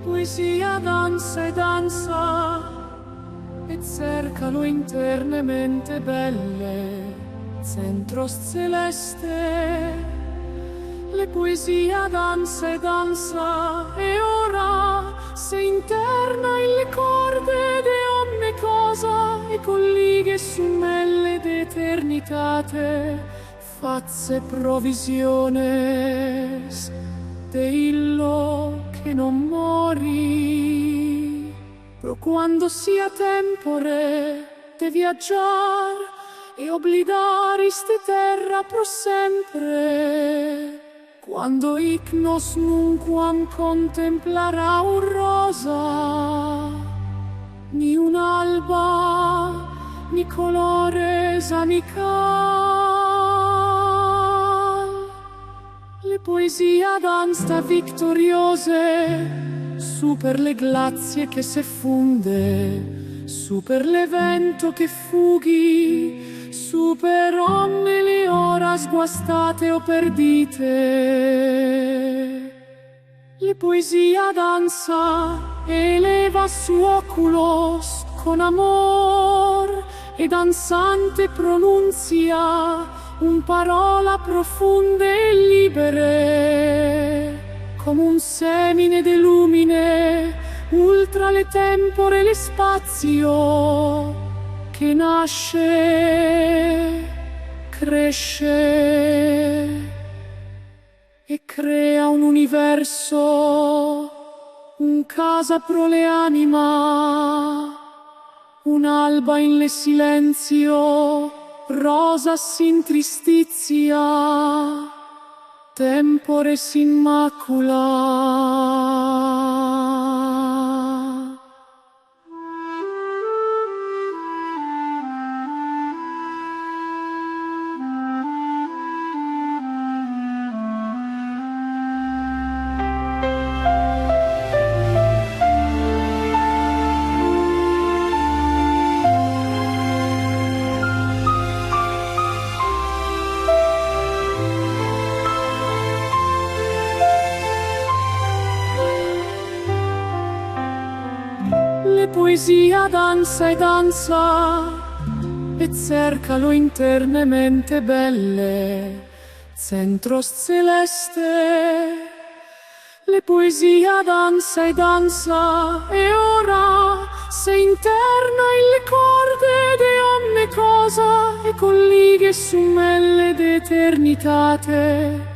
poesia danza e danza, e cercalo internamente belle, centro celeste. Le poesia danza e danza, e ora se interna in le corde de ogni cosa, e collighe sumelle d'eternitate, fazze provisiones de illo che non mori. Pro quando sia tempore de viaggiar e oblidar iste terra pro sempre, quando ignos nunquam contemplarà un rosa, ni un'alba, ni colores amical. Le poesia danza vittoriose su per le glazie che se funde, su per l'evento che fughi, su per ogni le ora sguastate o perdite. Le poesia danza eleva su oculos con amor, e danzante pronunzia un parola profonde e libere, come un semine de lumine ultra le tempore e le spazio, che nasce, cresce e crea un universo, un casa pro le anima, un'alba in le silenzio, rosa sin tristizia, tempore sin macula. Poesia danza e danza, e cercalo internamente belle, centro celeste. Le poesia danza e danza, e ora se interna in le corde de ogni cosa, e collighe sumelle d'eternitate,